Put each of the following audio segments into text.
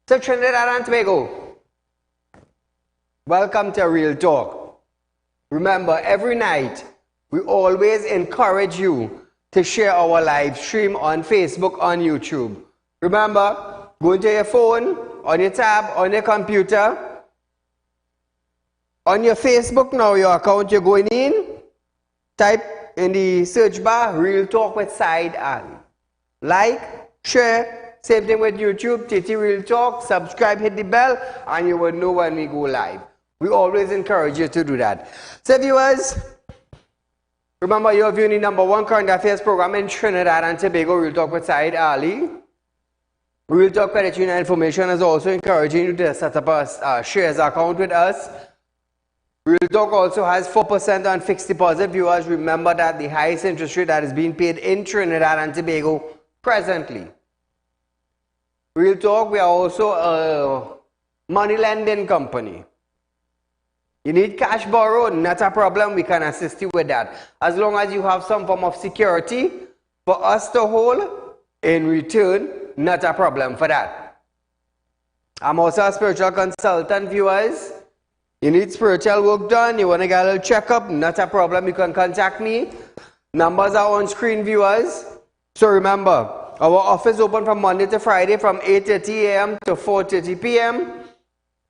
to Trinidad and Tobago. Welcome to Real Talk. Remember, every night we always encourage you to share our live stream on Facebook, on YouTube. Remember, go into your phone, on your tab, on your computer, on your Facebook now, your account you're going in, type in the search bar, Real Talk with Saieed Ali. Like, share, same thing with YouTube, TT Real Talk, subscribe, hit the bell, and you will know when we go live. We always encourage you to do that. So viewers, remember you're viewing the #1 current affairs program in Trinidad and Tobago, Real Talk with Saieed Ali. Real Talk Credit Union Information is also encouraging you to set up a shares account with us. Real Talk also has 4% on fixed deposit. Viewers, remember that the highest interest rate that is being paid in Trinidad and Tobago presently. Real Talk, we are also a money lending company. You need cash borrowed, not a problem, we can assist you with that. As long as you have some form of security for us to hold in return, not a problem for that. I'm also a spiritual consultant, viewers. You need spiritual work done, you want to get a little checkup, not a problem, you can contact me. Numbers are on screen, viewers. So remember, our office open from Monday to Friday from 8:30 a.m. to 4:30 p.m.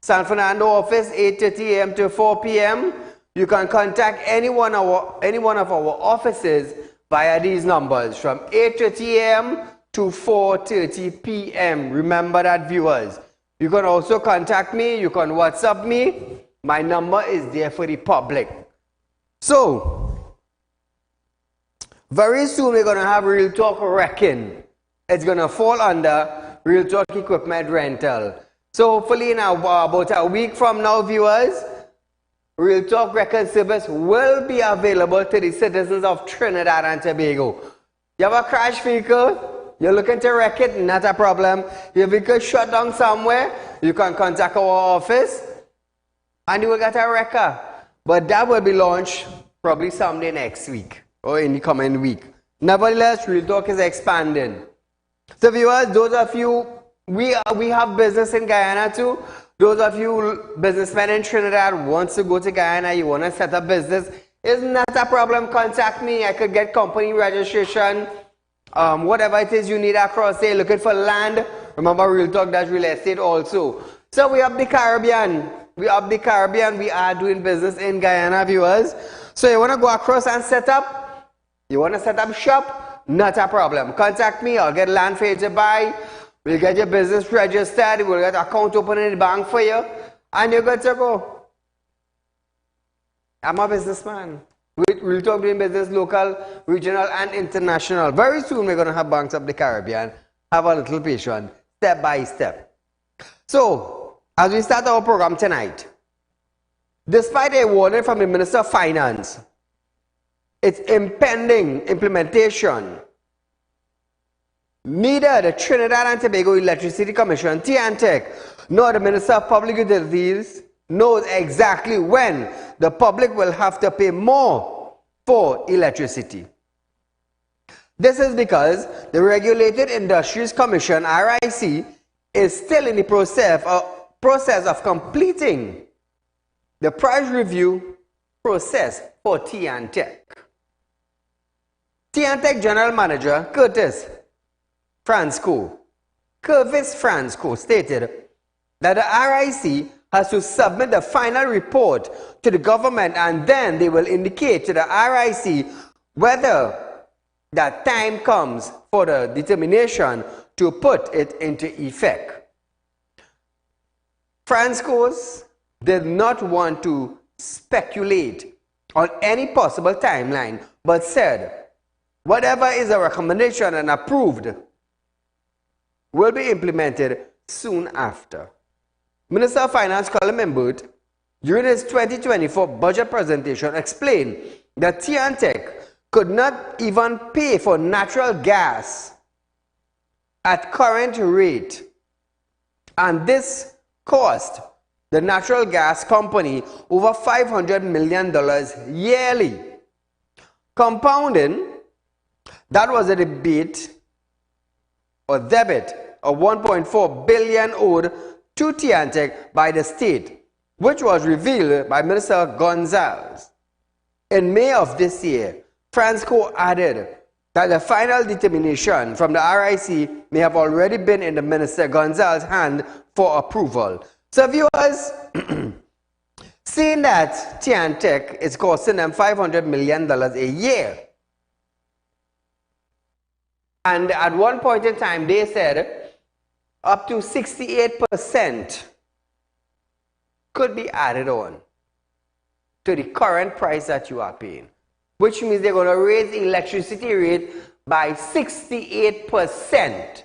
San Fernando office, 8:30 a.m. to 4 p.m. You can contact any one of our offices via these numbers from 8:30 a.m. to 4:30 p.m. Remember that, viewers. You can also contact me, you can WhatsApp me. My number is there for the public. So, very soon we're going to have Real Talk Wrecking. It's going to fall under Real Talk Equipment Rental. So hopefully now, about a week from now, viewers, Real Talk Wrecking service will be available to the citizens of Trinidad and Tobago. You have a crash vehicle, you're looking to wreck it, not a problem. Your vehicle shut down somewhere, you can contact our office and you will get a wrecker. But that will be launched probably someday next week or in the coming week. Nevertheless, Real Talk is expanding. So viewers, those of you, we have business in Guyana too. Those of you businessmen in Trinidad wants to go to Guyana, you want to set up business, it's not a problem, contact me. I could get company registration, whatever it is you need across there, looking for land. Remember, Real Talk does real estate also. So we have the Caribbean. We are doing business in Guyana, viewers. So you want to go across and set up? You want to set up shop? Not a problem. Contact me. I'll get land for you to buy. We'll get your business registered. We'll get an account open in the bank for you. And you're good to go. I'm a businessman. We'll talk doing business local, regional, and international. Very soon we're going to have banks of the Caribbean. Have a little patience, step by step. So, as we start our program tonight, despite a warning from the Minister of Finance, its impending implementation, neither the Trinidad and Tobago Electricity Commission, TNTEC, nor the Minister of Public Utilities knows exactly when the public will have to pay more for electricity. This is because the Regulated Industries Commission, RIC, is still in the process of completing the price review process for TNTEC. TNTEC General Manager Curvis Franco stated that the RIC has to submit the final report to the government and then they will indicate to the RIC whether that time comes for the determination to put it into effect. Francois did not want to speculate on any possible timeline, but said, whatever is a recommendation and approved will be implemented soon after. Minister of Finance Colin Membert, during his 2024 budget presentation, explained that TNTEC could not even pay for natural gas at current rate, and this cost the natural gas company over $500 million yearly. Compounding, that was a debit of 1.4 billion owed to Tiantec by the state, which was revealed by Minister Gonzalez. In May of this year, Transco added that the final determination from the RIC may have already been in the Minister Gonzalez's hand for approval. So viewers, seeing that Tiantec is costing them $500 million a year, and at one point in time they said up to 68% could be added on to the current price that you are paying, which means they're going to raise the electricity rate by 68%.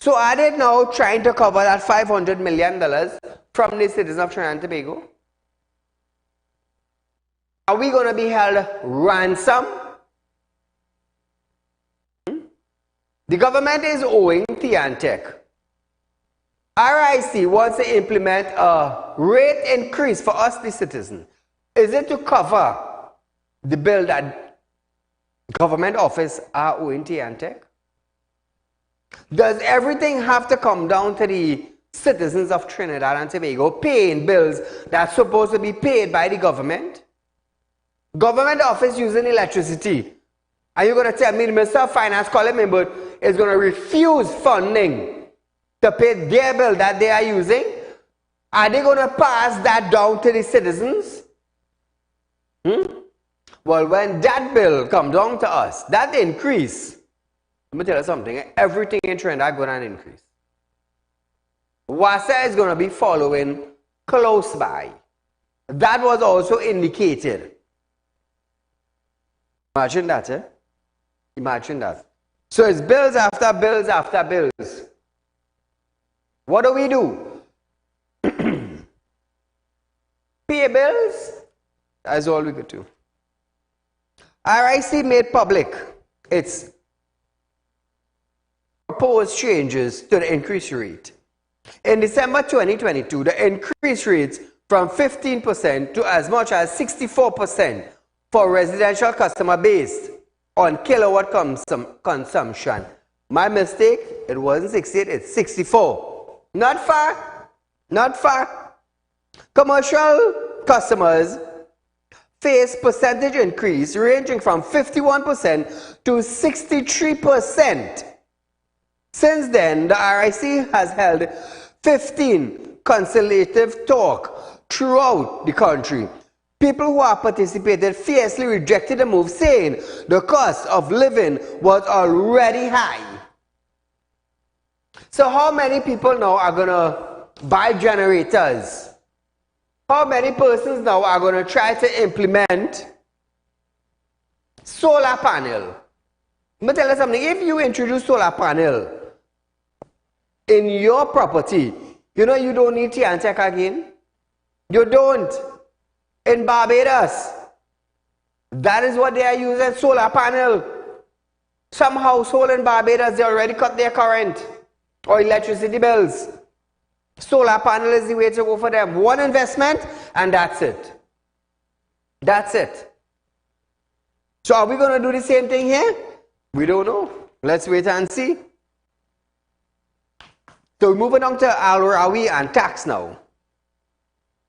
So are they now trying to cover that $500 million from the citizens of Trinidad and Tobago? Are we going to be held ransom? The government is owing Tiantec. RIC wants to implement a rate increase for us, the citizens. Is it to cover the bill that government office are owing Tiantec? Does everything have to come down to the citizens of Trinidad and Tobago paying bills that's supposed to be paid by the government? Government office using electricity. Are you going to tell me the Minister of Finance, Colin Mimbert, is going to refuse funding to pay their bill that they are using? Are they going to pass that down to the citizens? Well, when that bill comes down to us, that increase, let me tell you something, everything in Trinidad is going to increase. WASA is going to be following close by. That was also indicated. Imagine that, eh? Imagine that. So it's bills after bills after bills. What do? Pay bills? That's all we could do. RIC made public its proposed changes to the increase rate. In December 2022, the increase rates from 15% to as much as 64% for residential customer base on kilowatt consumption. My mistake, it wasn't 68, it's 64. Not far, not far. Commercial customers face percentage increase ranging from 51% to 63%. Since then, the RIC has held 15 consultative talks throughout the country. People who have participated fiercely rejected the move, saying the cost of living was already high. So how many people now are going to buy generators? How many persons now are going to try to implement solar panel? Let me tell you something. If you introduce solar panel in your property, you know you don't need Tiantec again. You don't. In Barbados, that is what they are using, solar panel. Some household in Barbados, they already cut their current or electricity bills. Solar panel is the way to go for them. One investment and that's it. That's it. So are we going to do the same thing here? We don't know. Let's wait and see. So we're moving on to Al-Rawi and tax now.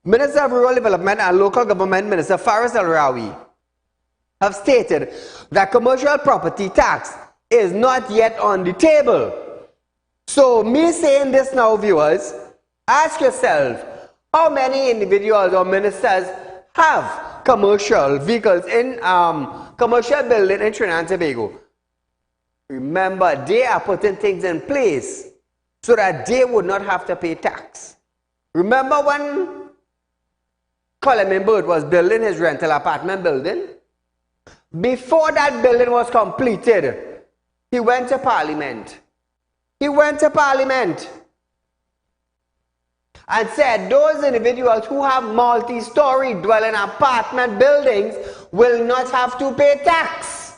Minister of Rural Development and Local Government Minister Faris Al-Rawi have stated that commercial property tax is not yet on the table. So me saying this now, viewers, ask yourself, how many individuals or ministers have commercial vehicles in commercial building in Trinidad and Tobago? Remember, they are putting things in place so that they would not have to pay tax. Remember when Colin Bird was building his rental apartment building? Before that building was completed, he went to Parliament. He went to Parliament and said those individuals who have multi-story dwelling apartment buildings will not have to pay tax.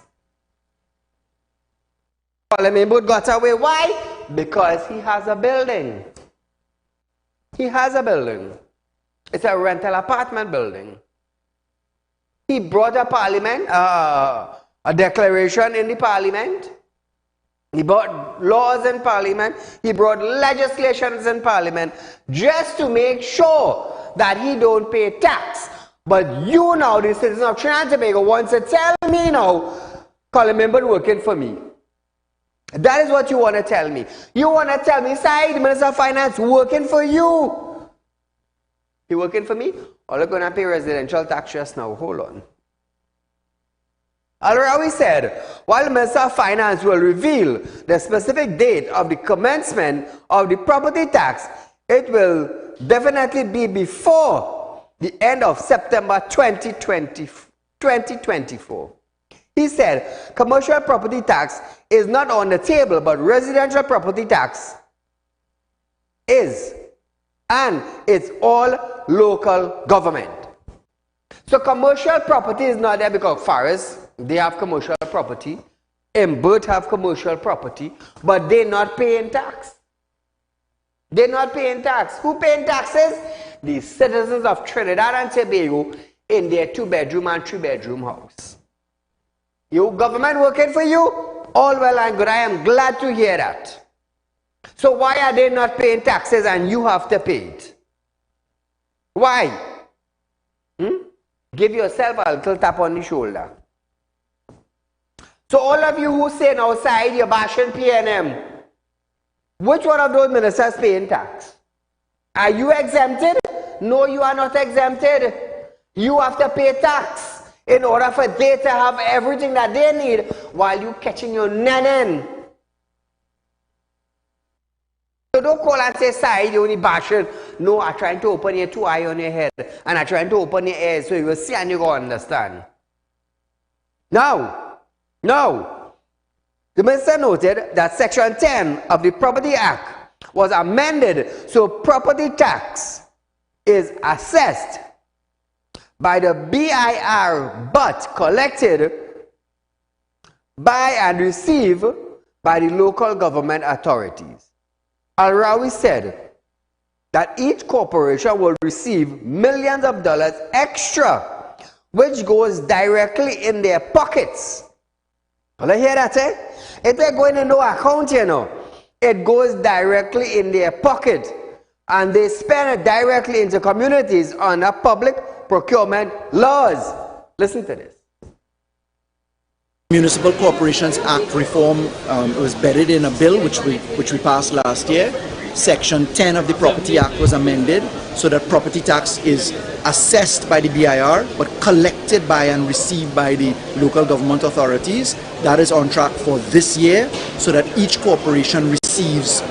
Colin Bird got away. Why? Because he has a building. He has a building. It's a rental apartment building. He brought a parliament, a declaration in the parliament He brought laws in Parliament. He brought legislations in Parliament just to make sure that he don't pay tax. But you now, the citizen of Trinidad and Tobago, wants to tell me now, Colin Member working for me. That is what you want to tell me. You want to tell me, Saieed, Minister of Finance, working for you. He working for me? Or they're going to pay residential tax just now? Hold on. Already said, while the Minister of Finance will reveal the specific date of the commencement of the property tax, it will definitely be before the end of September 2024. He said, commercial property tax is not on the table, but residential property tax is, and it's all local government. So commercial property is not there because Forest, they have commercial property, Mbert have commercial property, but they're not paying tax. They're not paying tax. Who paying taxes? The citizens of Trinidad and Tobago in their 2-bedroom and 3-bedroom house. You government working for you? All well and good. I am glad to hear that. So why are they not paying taxes and you have to pay it? Why? Give yourself a little tap on the shoulder. So all of you who say outside you're bashing PNM, which one of those ministers paying tax? Are you exempted? No, you are not exempted. You have to pay tax in order for they to have everything that they need while you catching your nanan. So don't call and say, Saieed, you only bashing. No, I'm trying to open your 2 eyes on your head and I'm trying to open your ears so you will see and you will understand. Now, the minister noted that Section 10 of the Property Act was amended so property tax is assessed by the BIR but collected by and received by the local government authorities. Al-Rawi said that each corporation will receive millions of dollars extra, which goes directly in their pockets. Will I hear that? It ain't going in no account, you know. It goes directly in their pocket, and they spend it directly into communities under public procurement laws. Listen to this. Municipal Corporations Act reform was bedded in a bill which we passed last year. Section 10 of the Property Act was amended so that property tax is assessed by the BIR but collected by and received by the local government authorities. That is on track for this year so that each corporation receives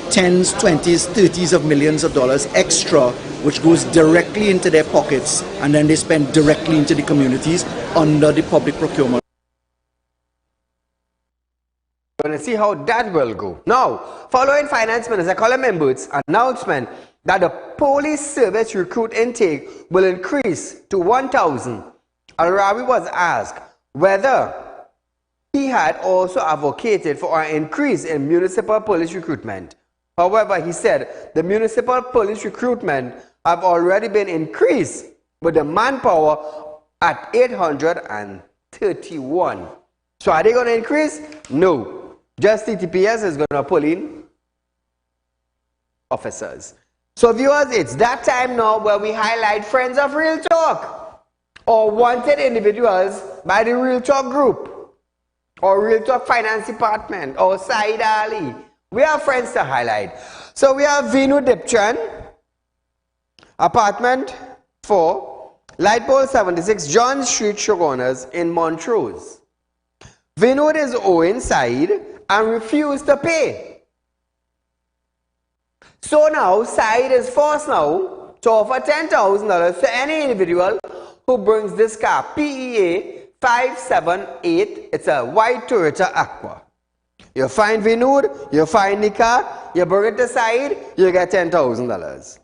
tens, 20s, 30s of millions of dollars extra, which goes directly into their pockets and then they spend directly into the communities under the public procurement. We're going to see how that will go. Now, following Finance Minister Colin Membert's announcement that the police service recruit intake will increase to 1,000, Al-Rawi was asked whether he had also advocated for an increase in municipal police recruitment. However, he said the municipal police recruitment have already been increased with the manpower at 831. So are they going to increase? No. Just TTPS is going to pull in officers. So viewers, it's that time now where we highlight Friends of Real Talk or wanted individuals by the Real Talk group or Real Talk Finance Department or Saieed Ali. We have friends to highlight. So we have Vinu Dipchan, apartment 4, Light Pole 76, John Street, Shogunas in Montrose. Vinod is owing Saieed and refused to pay. So now Saieed is forced now to offer $10,000 to any individual who brings this car, PEA 578. It's a white Toyota Aqua. You find Vinod, you find the car, you bring it to Saieed, you get $10,000.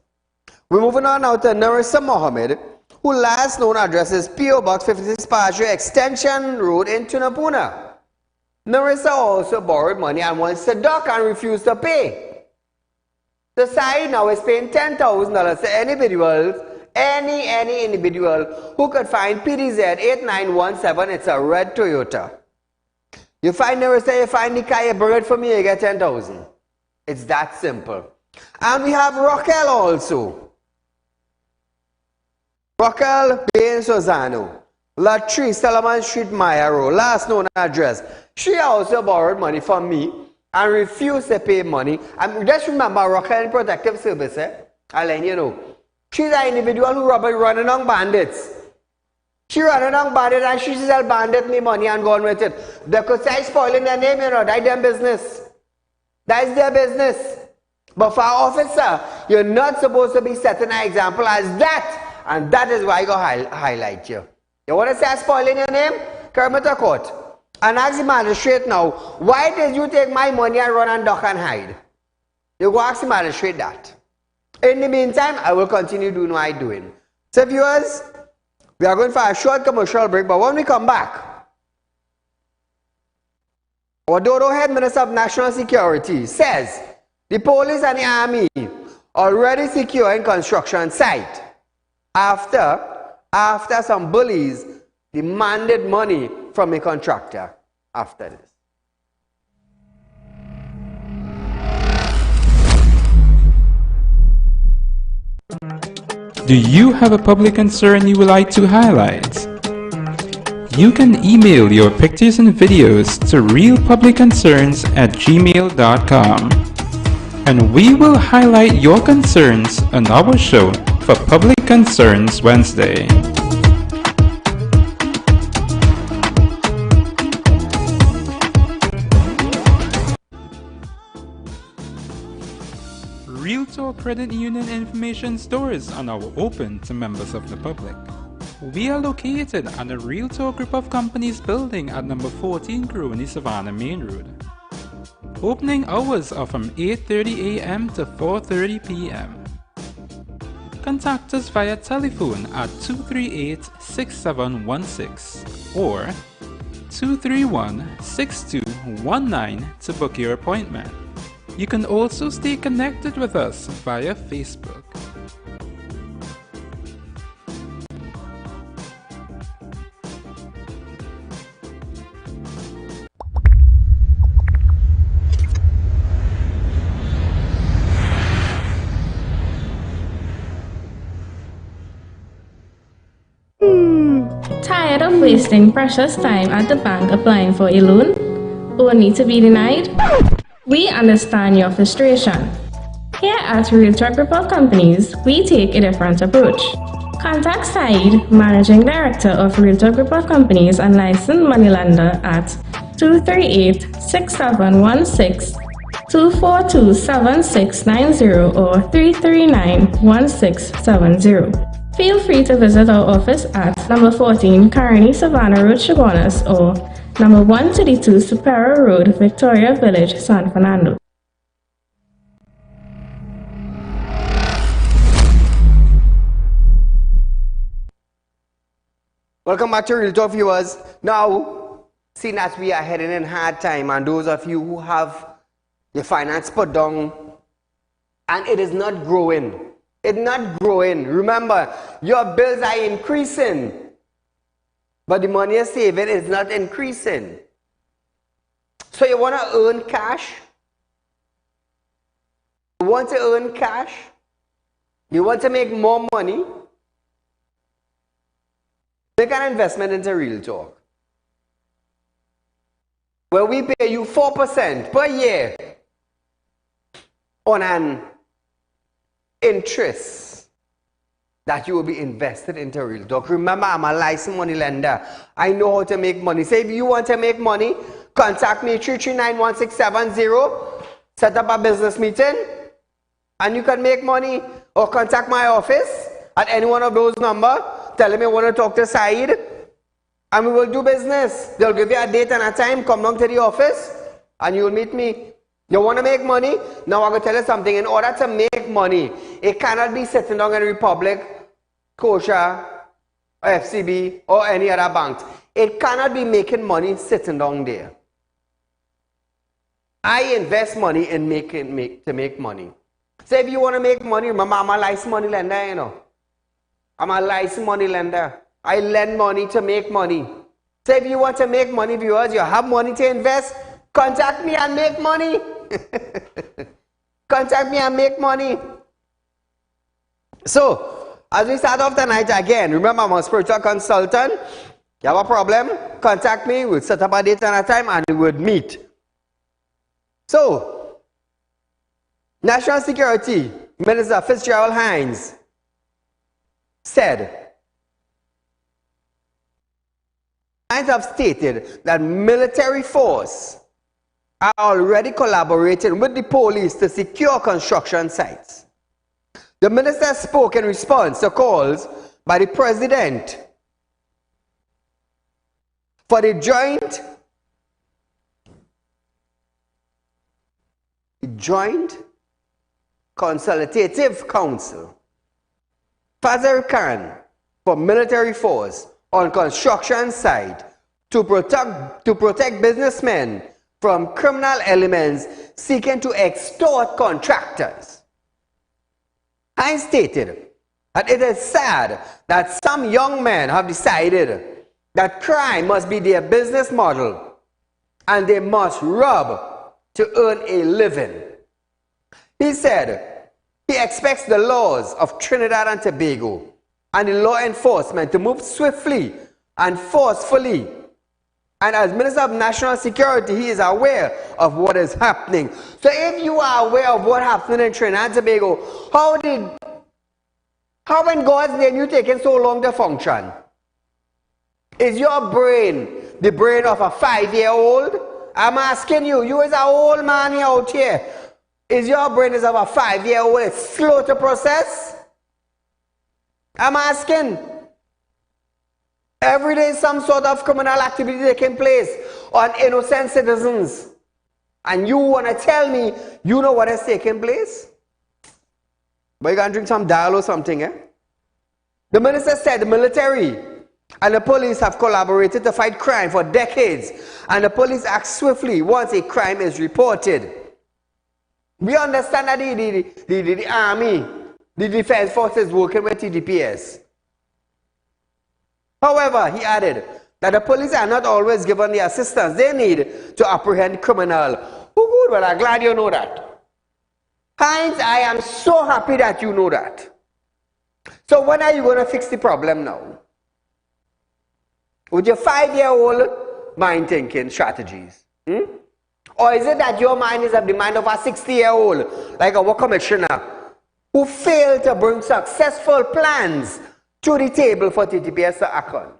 We're moving on now to Narissa Mohammed, who last known address is P.O. Box 56 Pasture Extension Road in Tunapuna. Narissa also borrowed money and wants to duck and refused to pay. The Saieed now is paying $10,000 to individuals, any individual who could find PDZ 8917. It's a red Toyota. You find the receipt, you find the car, you bring it for me, you get 10,000. It's that simple. And we have Raquel also. Raquel Bain Sozano, Latree, Solomon Street, Mayaro, last known address. She also borrowed money from me and refused to pay money. And just remember, Raquel in Protective Service, I'll let you know. She's an individual who running on bandits. She running on bandits and she sell bandit me money and gone with it. Because I spoiling their name, you know, that's their business. That's their business. But for an officer, you're not supposed to be setting an example as that. And that is why I go highlight you. You want to say I'm spoiling your name? Come to court. And ask the magistrate now, why did you take my money and run and duck and hide? You go ask the magistrate that. In the meantime, I will continue doing what I'm doing. So viewers, we are going for a short commercial break, but when we come back, our Dodo Head Minister of National Security says the police and the army already securing construction site after some bullies demanded money from a contractor after this. Do you have a public concern you would like to highlight? You can email your pictures and videos to realpublicconcerns@gmail.com, and we will highlight your concerns on our show for Public Concerns Wednesday. Real Talk Credit Union information stores are now open to members of the public. We are located at the Real Talk Group of Companies building at number 14 Crony Savannah Main Road. Opening hours are from 8:30 a.m. to 4:30 p.m. Contact us via telephone at 238-6716 or 231-6219 to book your appointment. You can also stay connected with us via Facebook. Tired of wasting precious time at the bank applying for a loan, only to be denied? We understand your frustration. Here at Real Talk Group of Companies, we take a different approach. Contact Saieed, Managing Director of Real Talk Group of Companies and licensed moneylender at 238-6716, 242-7690 or 339-1670. Feel free to visit our office at number 14 Crony Savannah Road, Chaguanas, or number 132 Superior Road, Victoria Village, San Fernando. Welcome back to Real Talk, viewers. Now, seeing that we are heading in hard time, and those of you who have your finance put down and it is not growing, remember, your bills are increasing, but the money you're saving is not increasing. So you want to earn cash? You want to earn cash? You want to make more money? Make an investment into Real Talk, where we pay you 4% per year on an interest that you will be invested into Real Talk. Remember, I'm a licensed money lender. I know how to make money. So if you want to make money, contact me 339-1670. Set up a business meeting and you can make money, or contact my office at any one of those numbers. Tell me I want to talk to Saieed and we will do business. They'll give you a date and a time. Come down to the office and you'll meet me. You want to make money? Now I'm going to tell you something. In order to make money, it cannot be sitting down in Republic, Kosher, FCB, or any other bank. It cannot be making money sitting down there. I invest money in to make money. So if you want to make money, remember I'm a licensed money lender, you know. I'm a licensed money lender. I lend money to make money. So if you want to make money, viewers, you have money to invest, contact me and make money. Contact me and make money. So, as we start off tonight again, remember I'm a spiritual consultant. You have a problem? Contact me. We'll set up a date and a time and we would meet. So, National Security Minister Fitzgerald Hines said, Hines have stated that military force are already collaborating with the police to secure construction sites. The minister spoke in response to calls by the president for the Joint Consultative Council, Fazar for military force on construction site to protect businessmen from criminal elements seeking to extort contractors. Hines stated that it is sad that some young men have decided that crime must be their business model and they must rob to earn a living. He said he expects the laws of Trinidad and Tobago and the law enforcement to move swiftly and forcefully. And as Minister of National Security, he is aware of what is happening. So if you are aware of what happened in Trinidad and Tobago, how in God's name you taking so long to function? Is your brain the brain of a 5-year-old? I'm asking you, you is an old man out here. Is your brain is of a 5-year-old? It's slow to process? I'm asking. Every day some sort of criminal activity taking place on innocent citizens. And you want to tell me you know what is taking place? But you can drink some dial or something, eh? The minister said the military and the police have collaborated to fight crime for decades. And the police act swiftly once a crime is reported. We understand that the army, the defense forces working with TDPS. However, he added that the police are not always given the assistance they need to apprehend criminal. Oh good, well I'm glad you know that. Hines, I am so happy that you know that. So when are you going to fix the problem now? With your 5-year-old mind thinking strategies? Or is it that your mind is of the mind of a 60-year-old, like our commissioner, who failed to bring successful plans to the table for TTPS to act on?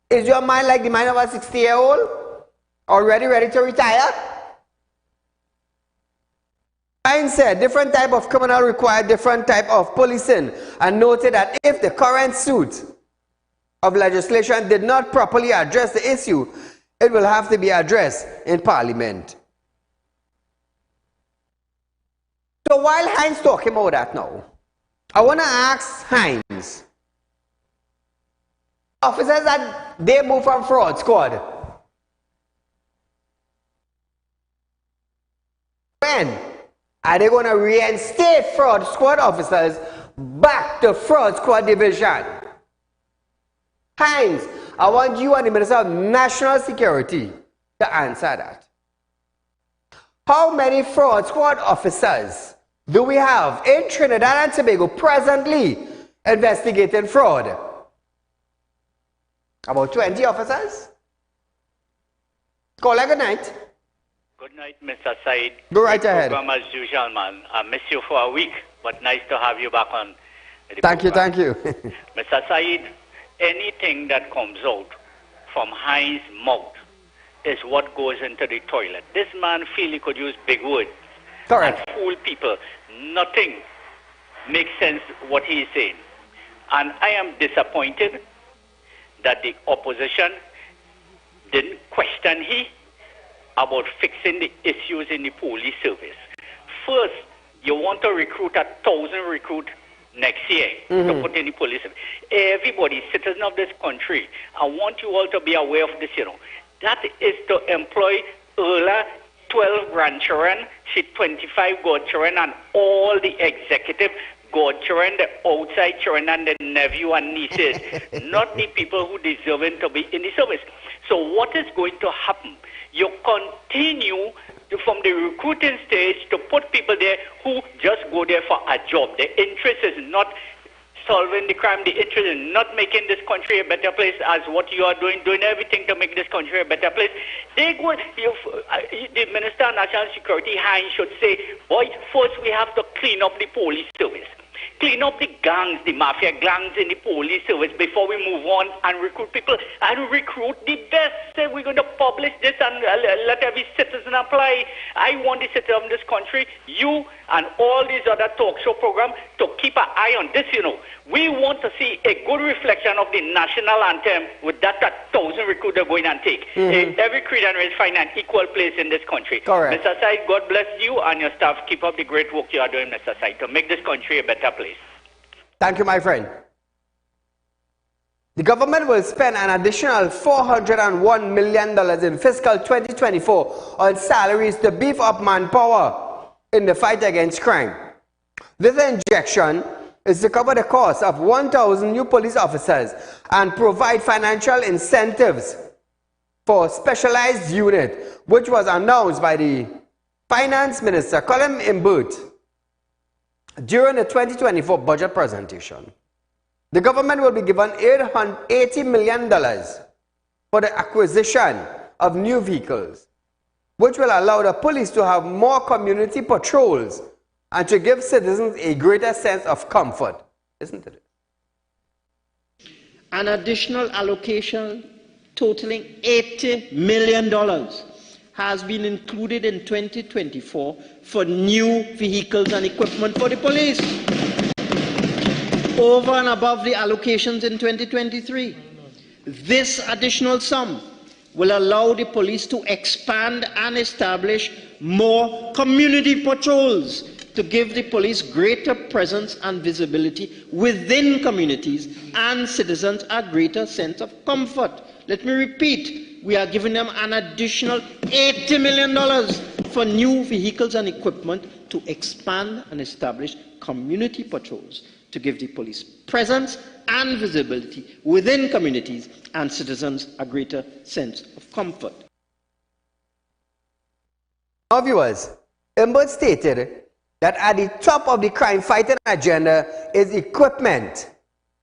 Is your mind like the mind of a 60-year-old, already ready to retire? Hines said different type of criminal require different type of policing, and noted that if the current suit of legislation did not properly address the issue, it will have to be addressed in Parliament. So while Hines talking about that now, I want to ask Hines, officers that they move from fraud squad, when are they going to reinstate fraud squad officers back to fraud squad division? Hines, I want you and the Minister of National Security to answer that. How many fraud squad officers do we have in Trinidad and Tobago presently investigating fraud? About 20 officers? Call good night. Good night, Mr. Said. Go right ahead. Program as usual, man. I miss you for a week, but nice to have you back on the Thank program. you. Mr. Said, anything that comes out from Hines' mouth is what goes into the toilet. This man feels he could use big words Correct. and fool people. Nothing makes sense what he is saying. And I am disappointed that the opposition didn't question him about fixing the issues in the police service. First, you want to recruit 1,000 recruits next year to put in the police service. Everybody, citizen of this country, I want you all to be aware of this, That is to employ earlier 12 grandchildren, 25 godchildren, and all the executive godchildren, the outside children, and the nephew and nieces, not the people who deserve to be in the service. So what is going to happen? You continue from the recruiting stage to put people there who just go there for a job. The interest is not solving the crime. The interest is not making this country a better place as what you are doing everything to make this country a better place. They go, the Minister of National Security, Hines, should say, boy, first we have to clean up the police service. Clean up the gangs, the mafia gangs in the police service before we move on and recruit people and recruit the best. Say we're going to publish this and let every citizen apply. I want the citizens of this country, you and all these other talk show programs to keep an eye on this, We want to see a good reflection of the national anthem with that 1,000 recruiter going and take. Every creed and race find an equal place in this country. Correct. Mr. Said, God bless you and your staff. Keep up the great work you are doing, Mr. Said, to make this country a better place. Thank you, my friend. The government will spend an additional $401 million in fiscal 2024 on salaries to beef up manpower in the fight against crime. This injection is to cover the cost of 1,000 new police officers and provide financial incentives for a specialized unit, which was announced by the Finance Minister, Colin Imbert, during the 2024 budget presentation. The government will be given $80 million for the acquisition of new vehicles, which will allow the police to have more community patrols and to give citizens a greater sense of comfort, isn't it? An additional allocation totaling $80 million has been included in 2024 for new vehicles and equipment for the police, over and above the allocations in 2023. This additional sum will allow the police to expand and establish more community patrols to give the police greater presence and visibility within communities and citizens a greater sense of comfort. Let me repeat, we are giving them an additional $80 million for new vehicles and equipment to expand and establish community patrols to give the police presence and visibility within communities and citizens a greater sense of comfort. Now, viewers, Imbert stated that at the top of the crime fighting agenda is equipment,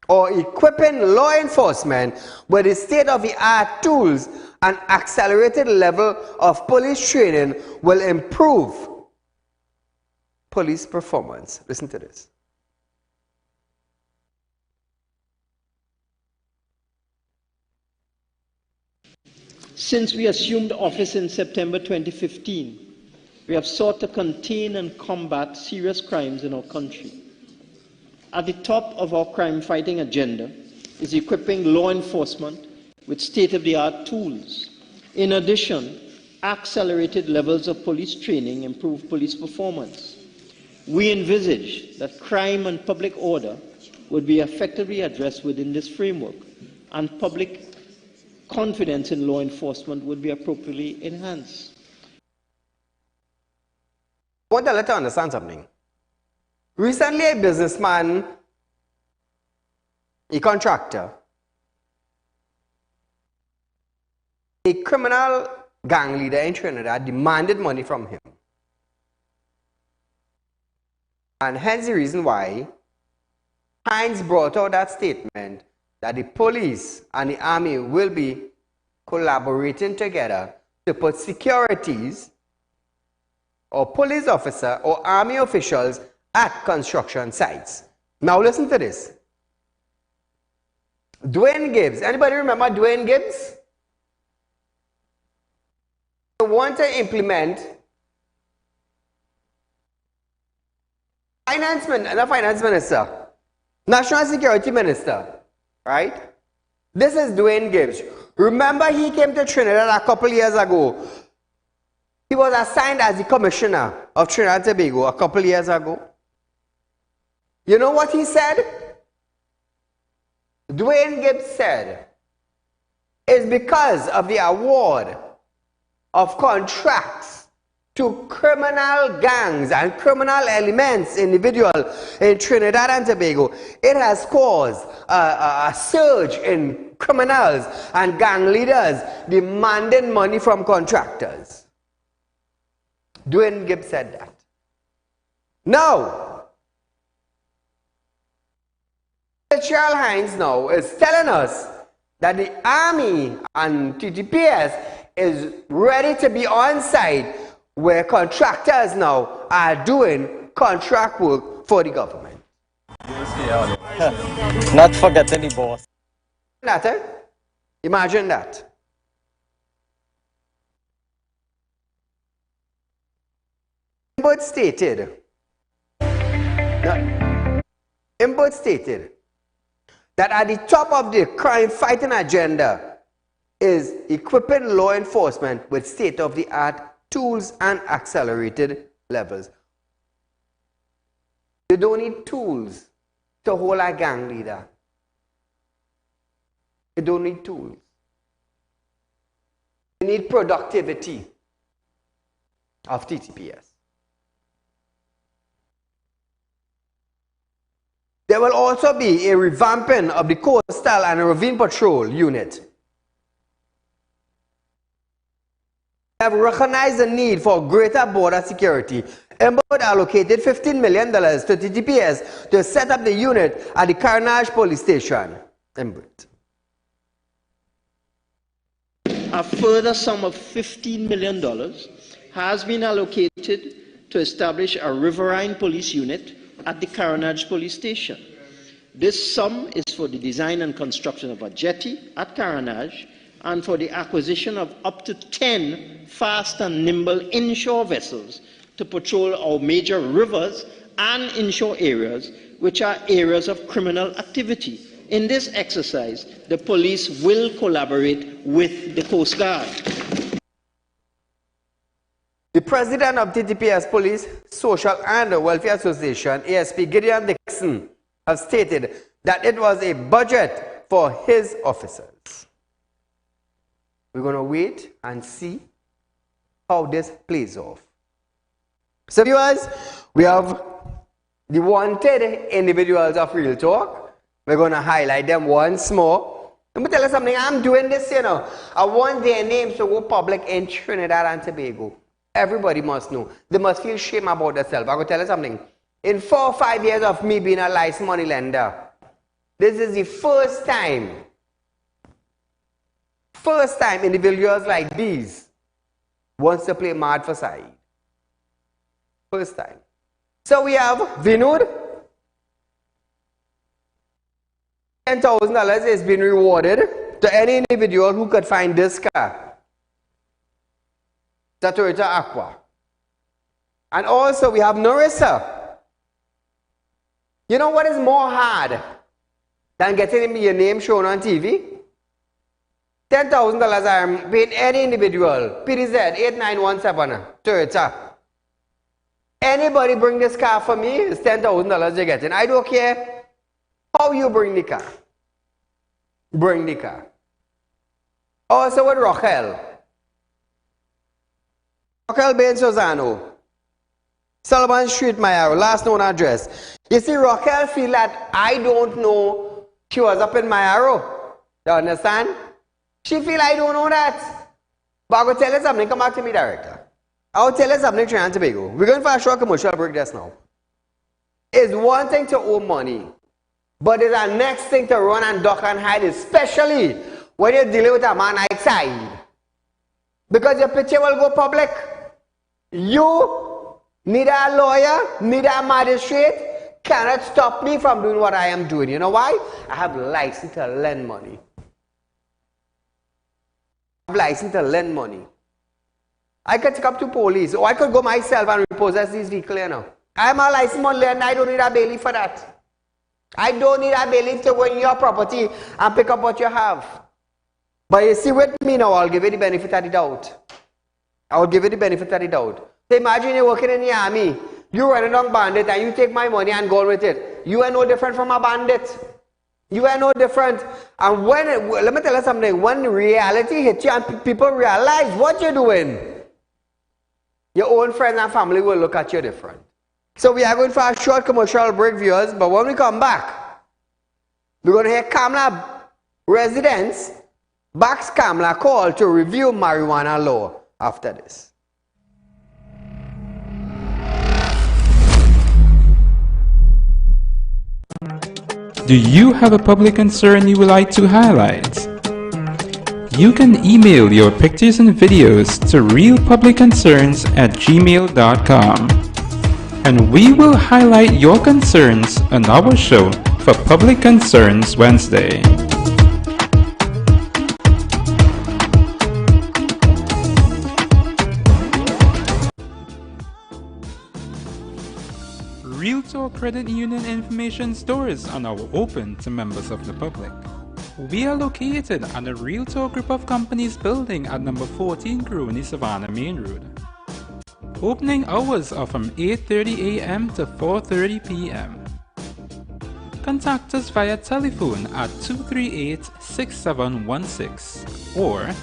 or equipping law enforcement with the state-of-the-art tools and accelerated level of police training will improve police performance. Listen to this. Since we assumed office in September 2015, we have sought to contain and combat serious crimes in our country. At the top of our crime-fighting agenda is equipping law enforcement with state-of-the-art tools. In addition, accelerated levels of police training improve police performance. We envisage that crime and public order would be effectively addressed within this framework, and public confidence in law enforcement would be appropriately enhanced. I want to let you understand something. Recently, a businessman, a contractor, a criminal gang leader in Trinidad demanded money from him. And hence the reason why Hines brought out that statement that the police and the army will be collaborating together to put securities or police officer or army officials at construction sites. Now listen to this. Dwayne Gibbs. Anybody remember Dwayne Gibbs? They want to implement finance minister, national security minister, right? This is Dwayne Gibbs. Remember, he came to Trinidad a couple years ago. He was assigned as the commissioner of Trinidad and Tobago a couple years ago. You know what he said? Dwayne Gibbs said, it's because of the award of contracts to criminal gangs and criminal elements, individuals in Trinidad and Tobago. It has caused a surge in criminals and gang leaders demanding money from contractors. Dwayne Gibbs said that. Now, Charles Hines now is telling us that the Army and TTPS is ready to be on site where contractors now are doing contract work for the government. Not forgetting the boss. Imagine that. Imbert stated that at the top of the crime fighting agenda is equipping law enforcement with state-of-the-art tools and accelerated levels. You don't need tools to hold a gang leader. You don't need tools. You need productivity of TTPS. There will also be a revamping of the coastal and ravine patrol unit. We have recognized the need for greater border security. Imbert allocated $15 million to TTPS to set up the unit at the Carnage police station. Imbert. A further sum of $15 million has been allocated to establish a riverine police unit at the Carnage police station. This sum is for the design and construction of a jetty at Carnage and for the acquisition of up to 10 fast and nimble inshore vessels to patrol our major rivers and inshore areas, which are areas of criminal activity. In this exercise, the police will collaborate with the Coast Guard. The president of TTPS Police Social and Welfare Association, ASP Gideon Dixon, has stated that it was a budget for his officers. We're going to wait and see how this plays off. So viewers, we have the wanted individuals of Real Talk. We're going to highlight them once more. Let me tell you something, I'm doing this, you know. I want their names to go public in Trinidad and Tobago. Everybody must know. They must feel shame about themselves. I'm going to tell you something. In 4 or 5 years of me being a licensed money lender, this is the first time individuals like these wants to play mad for Saieed. First time. So we have Vinud. $10,000 is being rewarded to any individual who could find this car. Toyota Aqua. And also we have Narissa. You know what is more hard than getting your name shown on TV? $10,000 I am paying any individual. PDZ 8917 Toyota. Anybody bring this car for me, it's $10,000 you're getting. I don't care how you bring the car. Bring the car. Also with Rochelle. Rochelle Bain Sozano, Sullivan Street, Mayaro, last known address. You see, Rochelle feel that I don't know she was up in Mayaro. You understand? She feel I don't know that. But I'm going to tell you something. Come back to me, director. I'll tell you something, Trinidad and Tobago. We're going for a short commercial break just now. It's one thing to owe money, but it's a next thing to run and duck and hide, especially when you're dealing with a man like Saieed. Because your picture will go public. You, neither a lawyer, neither a magistrate, cannot stop me from doing what I am doing. You know why? I have license to lend money. I have license to lend money. I could take up to police, or I could go myself and repossess these vehicles, you know. I am a licensed money lender, I don't need a bailiff for that. I don't need a bailiff to go in your property and pick up what you have. But you see with me now, I'll give you the benefit of the doubt. I'll give you the benefit of the doubt. So imagine you're working in the army, you run along bandit and you take my money and go with it. You are no different from a bandit. You are no different. And when, let me tell you something, when reality hits you and people realize what you're doing, Your own friends and family will look at you different. So we are going for a short commercial break, viewers, but when we come back, we're going to hear Kamla residents backs Kamla call to review marijuana law after this. Do you have a public concern you would like to highlight? You can email your pictures and videos to realpublicconcerns@gmail.com, and we will highlight your concerns on our show for Public Concerns Wednesday. Real Talk Credit Union information stores are now open to members of the public. We are located on the Real Talk Group of Companies building at number 14 Grooney Savannah Main Road. Opening hours are from 8:30 a.m. to 4:30 p.m. Contact us via telephone at 238-6716 or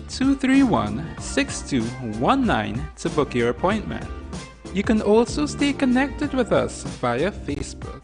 231-6219 to book your appointment. You can also stay connected with us via Facebook.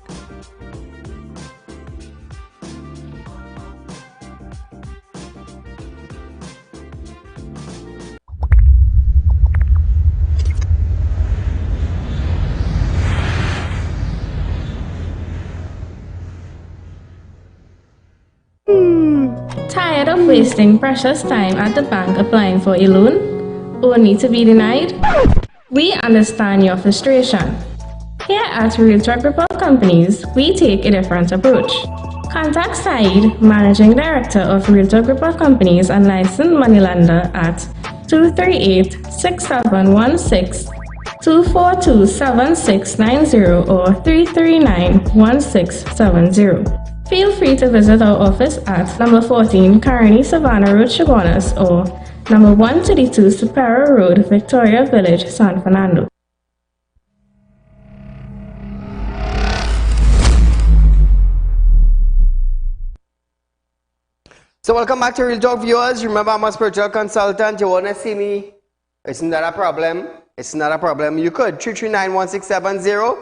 Tired of wasting precious time at the bank applying for a loan, only to be denied? We understand your frustration. Here at Real Talk Group of Companies, we take a different approach. Contact Saieed, Managing Director of Real Talk Group of Companies and licensed moneylender at 238-6716, 242-7690 or 339-1670. Feel free to visit our office at number 14 Carney Savannah Road, Chaguanas, or number 132 Superior Road, Victoria Village, San Fernando. So welcome back to Real Talk, viewers. Remember, I'm a spiritual consultant. You want to see me? It's not a problem. It's not a problem. You could 339-1670.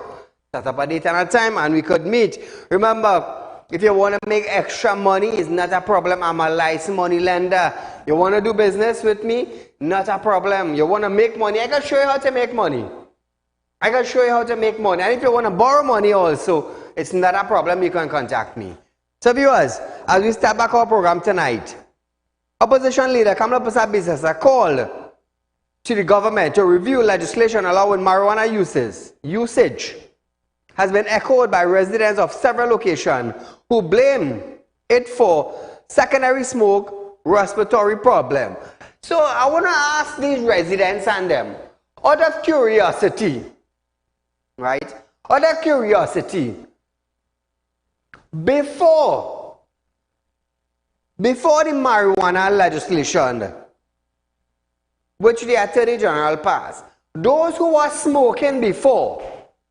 Set up a date and a time and we could meet. Remember, if you want to make extra money, it's not a problem. I'm a licensed money lender. You want to do business with me? Not a problem. You want to make money? I can show you how to make money. I can show you how to make money. And if you want to borrow money also, it's not a problem. You can contact me. So viewers, as we start back our program tonight, Opposition Leader Kamla Prasad Bisasa called to the government to review legislation allowing marijuana usage has been echoed by residents of several locations who blame it for secondary smoke respiratory problem. So I want to ask these residents and them, out of curiosity, right? Out of curiosity, before the marijuana legislation, which the Attorney General passed, those who were smoking before,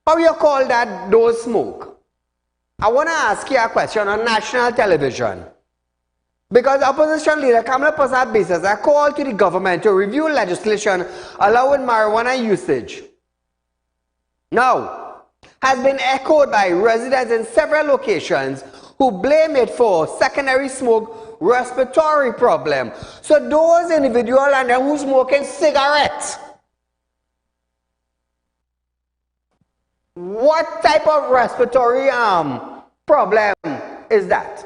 how you call that those smoke? I want to ask you a question on national television. Because Opposition Leader Kamla Prasad Bisasa called to the government to review legislation allowing marijuana usage. Now, has been echoed by residents in several locations who blame it for secondary smoke respiratory problem. So those individuals and them who smoking cigarettes, what type of respiratory problem is that?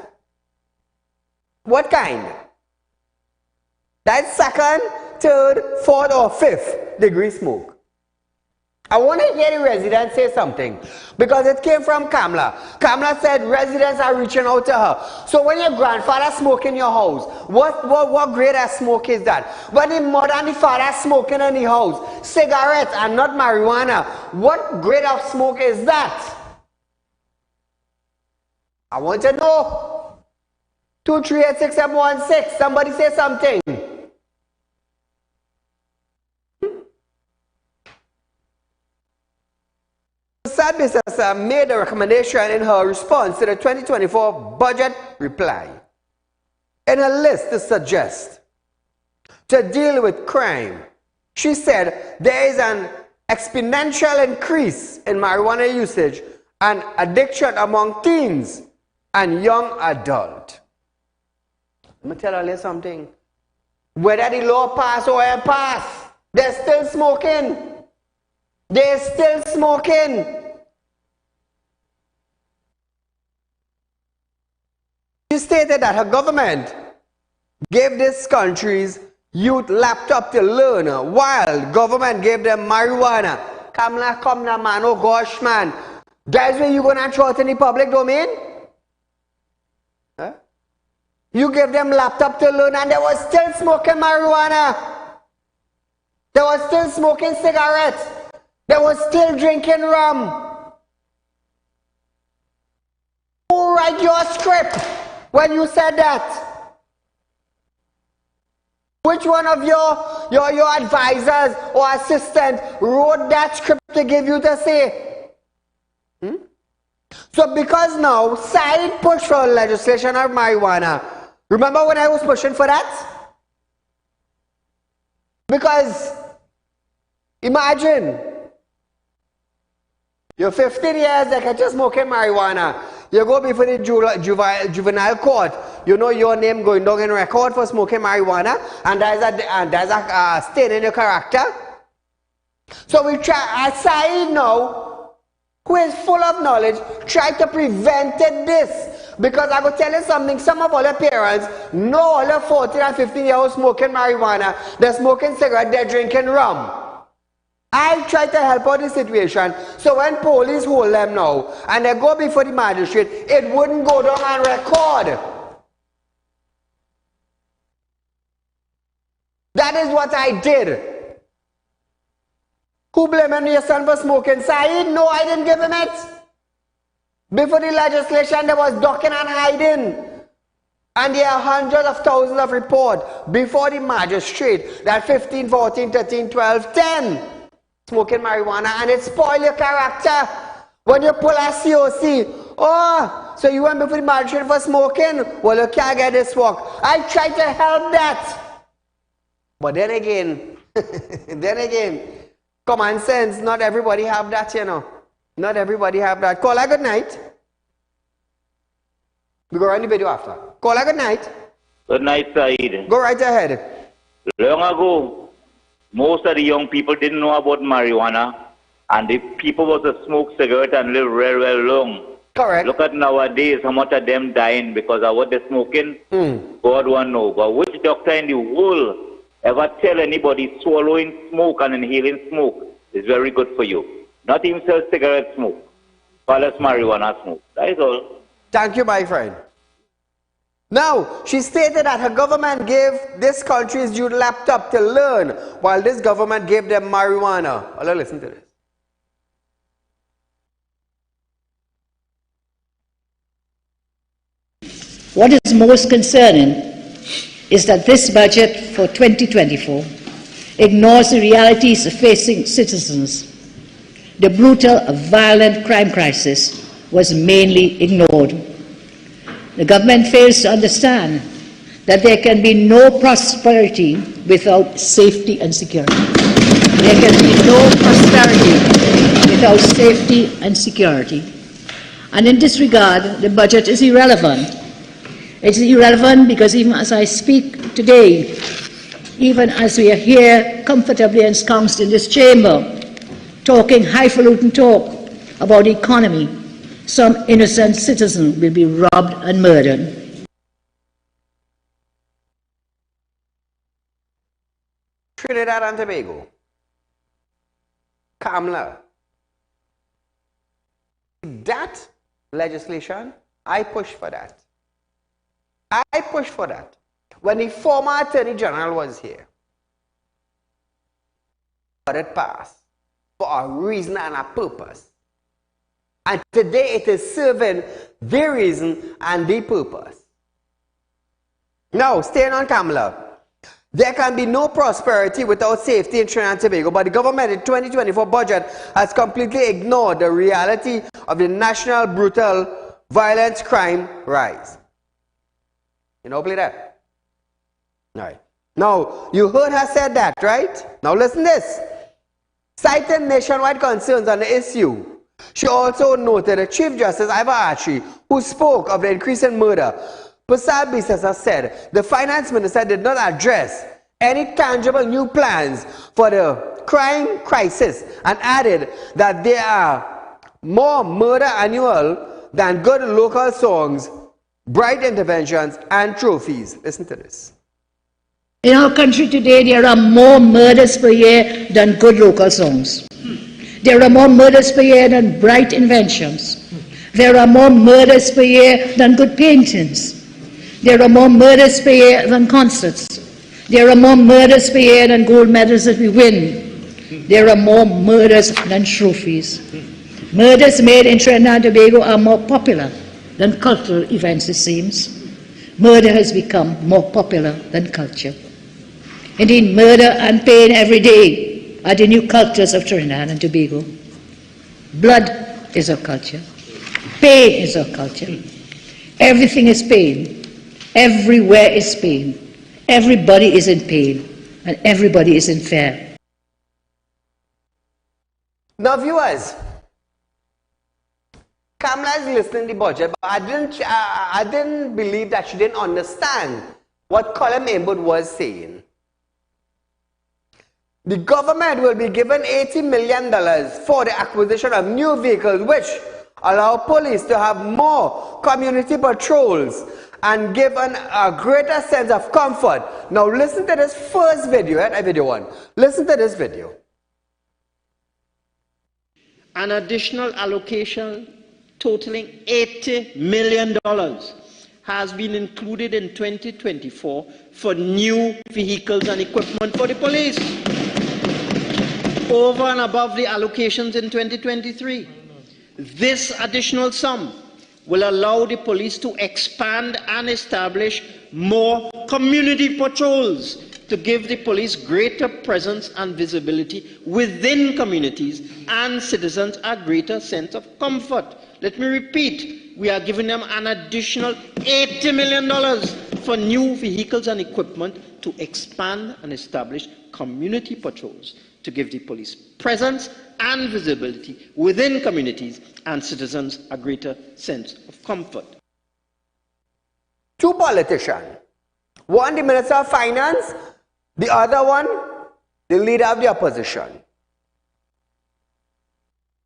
What kind? That's second, third, fourth, or fifth degree smoke. I want to hear the residents say something because it came from Kamla. Kamla said residents are reaching out to her. So when your grandfather smoke in your house, what grade of smoke is that? When the mother and the father smoking in the house, cigarettes and not marijuana, what grade of smoke is that? I want to know. 238-6716. Somebody say something. Prasad Bisasa made a recommendation in her response to the 2024 budget reply. In a list to suggest to deal with crime, She said there is an exponential increase in marijuana usage and addiction among teens and young adults. Let me tell you something. Whether the law pass or it pass, they're still smoking. They're still smoking. She stated that her government gave this country's youth laptop to learn while government gave them marijuana. Come now, man. Oh gosh, man. That's where you gonna throw it in the public domain? Huh? You gave them laptop to learn and they were still smoking marijuana. They were still smoking cigarettes. They were still drinking rum. Who write your script when you said that? Which one of your advisors or assistants wrote that script to give you to say? So because now Saieed pushed for legislation of marijuana. Remember when I was pushing for that? Because imagine you're 15 years, they can just smoking marijuana. You go before the juvenile court, you know your name going down in record for smoking marijuana, and there's a stain in your character. So we try, as Saieed now, who is full of knowledge, try to prevent this. Because I will tell you something, some of all the parents know all the 14 and 15 year olds smoking marijuana, they're smoking cigarette, they're drinking rum. I try to help out the situation, so when police hold them now, and they go before the magistrate, it wouldn't go down on record. That is what I did. Who blaming your son for smoking? Saieed? No, I didn't give him it. Before the legislation, there was ducking and hiding. And there are hundreds of thousands of reports before the magistrate that 15, 14, 13, 12, 10 smoking marijuana, and it spoils your character. When you pull a COC, oh, so you went before the magistrate for smoking? Well, you can't get this work. I tried to help that. But then again, common sense, not everybody have that, you know. Not everybody have that. Call her good night. We go run the video after. Call her good night. Good night, Saieed. Go right ahead. Long ago, most of the young people didn't know about marijuana, and the people was to smoke cigarette and live real, real long. Correct. Look at nowadays, how much of them dying because of what they're smoking. God won't know. But which doctor in the world ever tell anybody swallowing smoke and inhaling smoke is very good for you? Not even sell cigarette smoke. Call us marijuana smoke. That is all. Thank you, my friend. Now, she stated that her government gave this country's youth laptop to learn, while this government gave them marijuana. Well, listen to this. What is most concerning is that this budget for 2024 ignores the realities of facing citizens. The brutal, violent crime crisis was mainly ignored. The government fails to understand that there can be no prosperity without safety and security. There can be no prosperity without safety and security. And in this regard, the budget is irrelevant. It's irrelevant because even as I speak today, even as we are here comfortably ensconced in this chamber, talking highfalutin talk about the economy, some innocent citizen will be robbed and murdered. Trinidad and Tobago. Kamla. That legislation, I pushed for that. I pushed for that. When the former Attorney General was here, but it passed for a reason and a purpose. And today it is serving the reason and the purpose. Now, staying on Kamala, there can be no prosperity without safety in Trinidad and Tobago, but the government in 2024 budget has completely ignored the reality of the national brutal violence crime rise. You know, play that? All right. Now, you heard her say that, right? Now listen this. Citing nationwide concerns on the issue, she also noted that Chief Justice Ivor Archie, who spoke of the increase in murder, Pasal Bisasa said the finance minister did not address any tangible new plans for the crime crisis and added that there are more murder annual than good local songs, bright interventions, and trophies. Listen to this. In our country today, there are more murders per year than good local songs. There are more murders per year than bright inventions. There are more murders per year than good paintings. There are more murders per year than concerts. There are more murders per year than gold medals that we win. There are more murders than trophies. Murders made in Trinidad and Tobago are more popular than cultural events, it seems. Murder has become more popular than culture. Indeed, murder and pain every day are the new cultures of Trinidad and Tobago. Blood is our culture. Pain is our culture. Everything is pain. Everywhere is pain. Everybody is in pain. And everybody is in fear. Now, viewers, Kamala is listening to the budget, but I didn't believe that she didn't understand what Colin Maywood was saying. The government will be given $80 million for the acquisition of new vehicles, which allow police to have more community patrols and give a greater sense of comfort. Now listen to this first video, right? Video 1. Listen to this video. An additional allocation totaling $80 million has been included in 2024 for new vehicles and equipment for the police, over and above the allocations in 2023. This additional sum will allow the police to expand and establish more community patrols to give the police greater presence and visibility within communities and citizens a greater sense of comfort. Let me repeat, we are giving them an additional $80 million for new vehicles and equipment to expand and establish community patrols to give the police presence and visibility within communities and citizens a greater sense of comfort. Two politicians, one the Minister of Finance, the other one the leader of the opposition.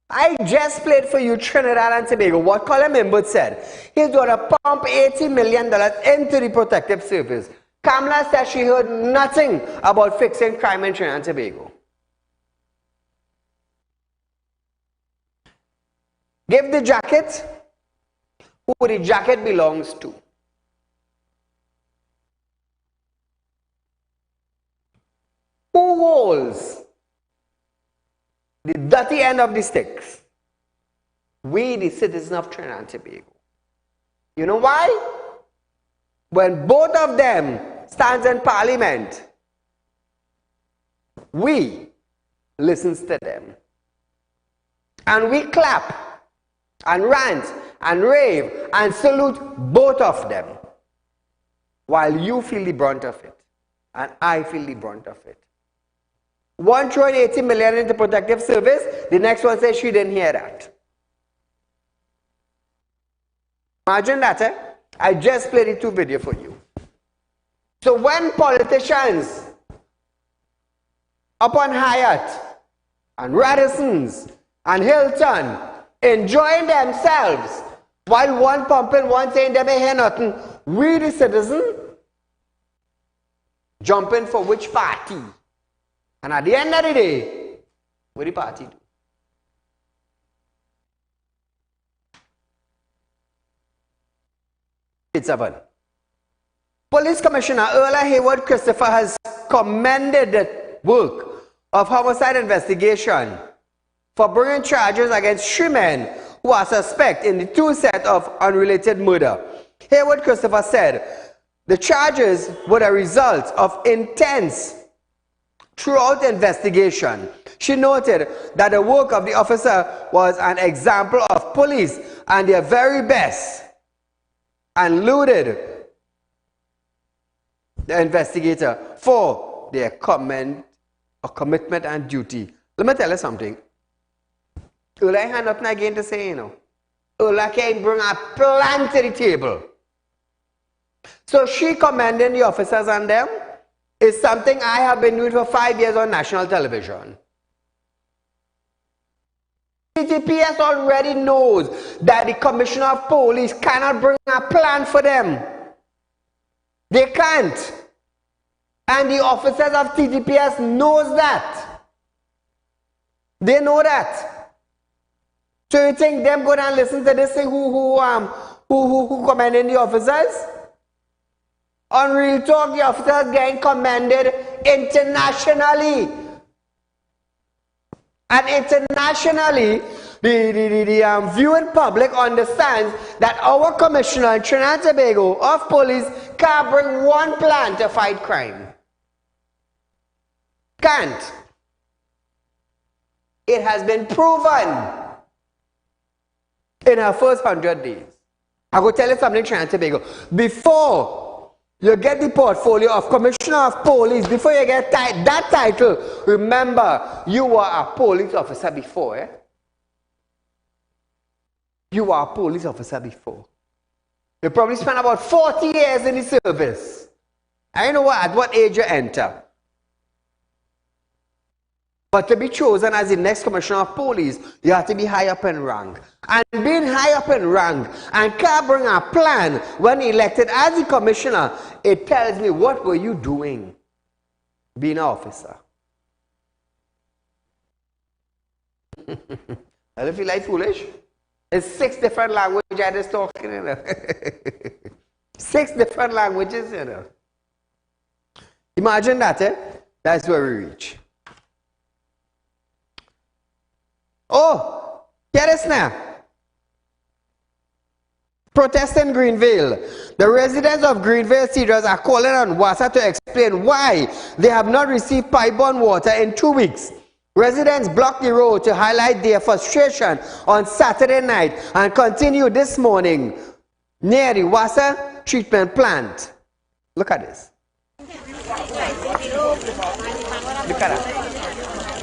I just played for you Trinidad and Tobago what Colin Maywood said. He's going to pump $80 million into the protective service. Kamala said she heard nothing about fixing crime in Trinidad and Tobago. Give the jacket who the jacket belongs to. Who holds the dirty end of the sticks? We, the citizens of Trinidad and Tobago. You know why? When both of them stands in parliament, we listens to them. And we clap and rant and rave and salute both of them, while you feel the brunt of it and I feel the brunt of it. One throwing $80 million into protective service, the next one says she didn't hear that. Imagine that, eh? I just played the two videos for you. So when politicians upon Hyatt and Radisson's and Hilton enjoying themselves while one pumping, one saying they may hear nothing, we the citizen jumping for which party? And at the end of the day, what the party do? It's 7. Police Commissioner Earl Hayward Christopher has commended the work of homicide investigation for bringing charges against 3 men who are suspect in the 2 sets of unrelated murder. Hayward Christopher said the charges were the result of intense throughout the investigation. She noted that the work of the officer was an example of police and their very best, and alluded the investigator, for their commitment and duty. Let me tell you something. Ula had nothing again to say, you know. Ula can bring a plan to the table. So she commending the officers and them is something I have been doing for 5 years on national television. TTPS already knows that the Commissioner of Police cannot bring a plan for them. They can't. And the officers of TTPS knows that. They know that. So you think them go and listen to this thing who commending the officers? On Real Talk, the officers getting commended internationally. And internationally, the viewing public understands that our Commissioner in Trinidad and Tobago of Police can't bring one plan to fight crime. Can't. It has been proven in her first 100 days. I will tell you something, Trinidad and Tobago. Before you get the portfolio of Commissioner of Police, before you get that title, remember, you were a police officer before. Eh? You were a police officer before. You probably spent about 40 years in the service. I don't know at what age you enter. But to be chosen as the next Commissioner of Police, you have to be high up in rank. And being high up in rank and can't bring a plan when elected as the Commissioner, it tells me, what were you doing being an officer? I don't feel like foolish. It's 6 different languages I just talking, you know. 6 different languages, you know. Imagine that, eh? That's where we reach. Oh, hear this now. Protest in Greenville. The residents of Greenville Cedars are calling on WASA to explain why they have not received pipe-borne water in 2 weeks. Residents blocked the road to highlight their frustration on Saturday night and continue this morning near the WASA treatment plant. Look at this. Look at that.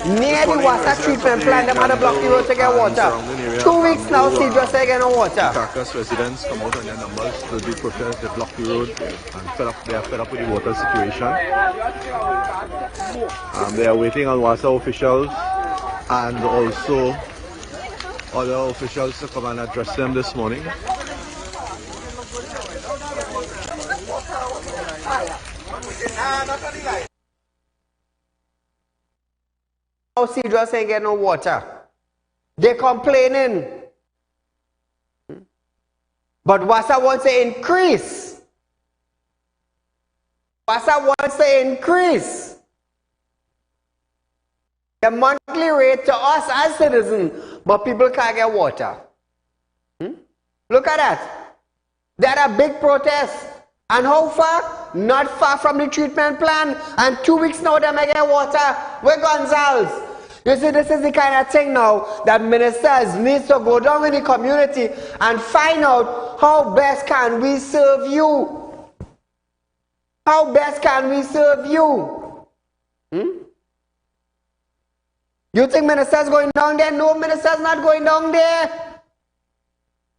Near the water treatment plant, they had to block the road to get water. 2 weeks now, Cedros ain't getting no water. Carcass residents come out on their numbers to do protest, they block the road and they are fed up with the water situation. They are waiting on WASA officials and also other officials to come and address them this morning. Now Cedros ain't getting no water. They're complaining. But WASA wants to increase. WASA wants to increase the monthly rate to us as citizens, but people can't get water. Look at that. There are big protests. And how far? Not far from the treatment plant. And 2 weeks now they may get water. Where Gonzales? You see, this is the kind of thing now that ministers need to go down in the community and find out how best can we serve you. How best can we serve you? You think ministers going down there? No, ministers not going down there.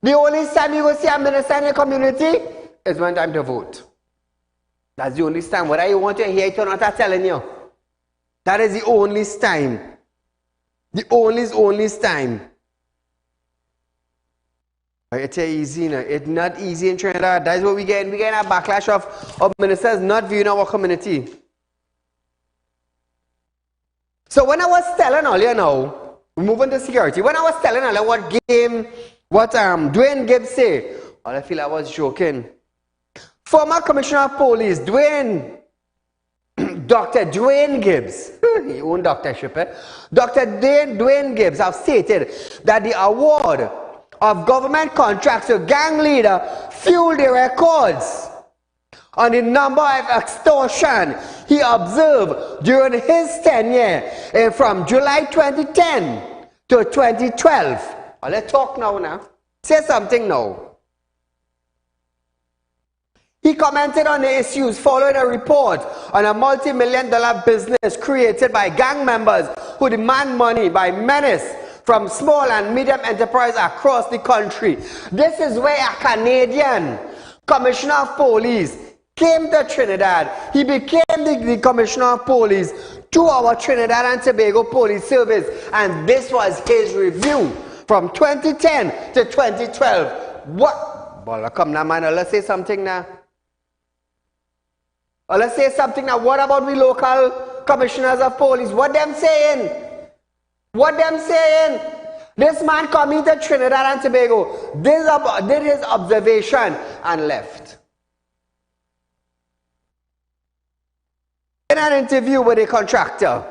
The only time you will see a minister in the community is when time to vote. That's the only time. Whether you want to hear it or not, I'm telling you. That is the only time. The only time. It's easy, no? It's not easy in Trinidad. That's what we get. We get a backlash of ministers not viewing our community. So when I was telling earlier now, we're moving to security. When I was telling earlier what Dwayne Gibbs said, I feel I was joking. Former Commissioner of Police, Dr. Dwayne Gibbs, he owned doctorship, Dr. Dwayne Gibbs have stated that the award of government contracts to gang leader fueled the records on the number of extortion he observed during his tenure from July 2010 to 2012. Let's talk now. Say something now. He commented on the issues following a report on a multi-million-dollar business created by gang members who demand money by menace from small and medium enterprises across the country. This is where a Canadian commissioner of police came to Trinidad. He became the commissioner of police to our Trinidad and Tobago Police Service, and this was his review from 2010 to 2012. What? Well, come now, man. Let's say something now. Let's say something now. What about we local commissioners of police? What them saying? What them saying? This man coming to Trinidad and Tobago, did his observation and left. In an interview with a contractor,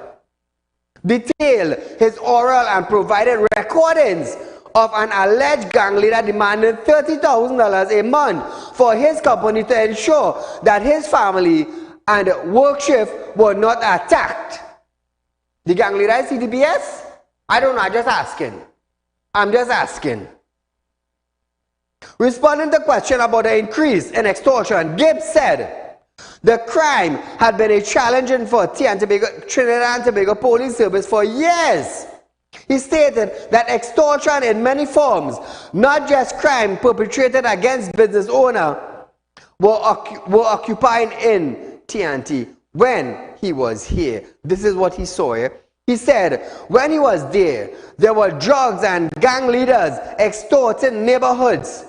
detailed his oral and provided recordings of an alleged gang leader demanding $30,000 a month for his company to ensure that his family and work shift were not attacked. The gang leader is CDBS? I don't know, I'm just asking. I'm just asking. Responding to the question about the increase in extortion, Gibbs said the crime had been a challenge for Trinidad and Tobago Police Service for years. He stated that extortion in many forms, not just crime perpetrated against business owners, were occupying in TNT when he was here. This is what he saw here. He said when he was there were drugs and gang leaders extorting neighborhoods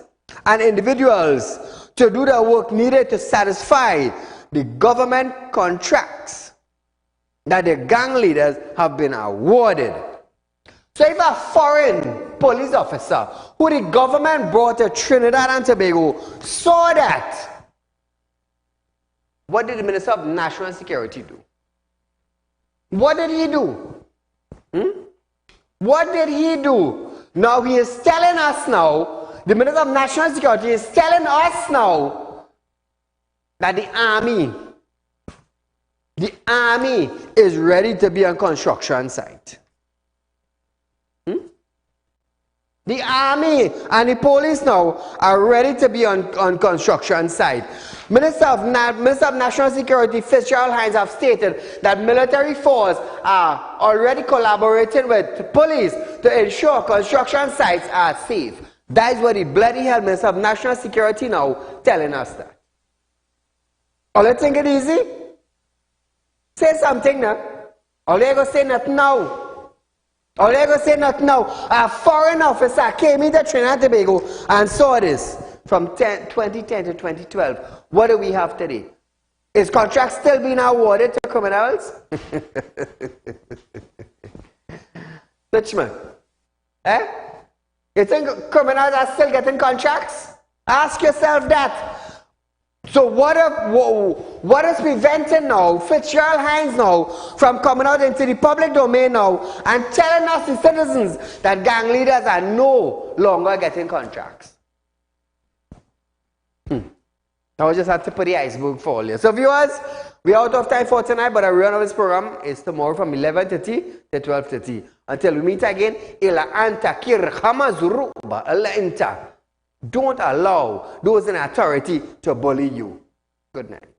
and individuals to do the work needed to satisfy the government contracts that the gang leaders have been awarded. So if a foreign police officer who the government brought to Trinidad and Tobago saw that, what did the Minister of National Security do? What did he do? What did he do? Now he is telling us now, the Minister of National Security is telling us now that the army is ready to be on construction site. The army and the police now are ready to be on construction site. Minister of National Security Fitzgerald Hines have stated that military forces are already collaborating with police to ensure construction sites are safe. That is what the bloody hell Minister of National Security now telling us that. All you think it easy? Say something now. All you go say nothing now. All you go say nothing now. A foreign officer came into Trinidad and Tobago and saw this from 2010 to 2012. What do we have today? Is contracts still being awarded to criminals? Richmond. Eh? You think criminals are still getting contracts? Ask yourself that. So what is preventing now Fitzgerald Hines now from coming out into the public domain now and telling us the citizens that gang leaders are no longer getting contracts? I just had to put the iceberg for you. So viewers, we're out of time for tonight, but a run of this program is tomorrow from 11:30 to 12:30. Until we meet again, ila anta kirhama zuruba ila inta. Don't allow those in authority to bully you. Good night.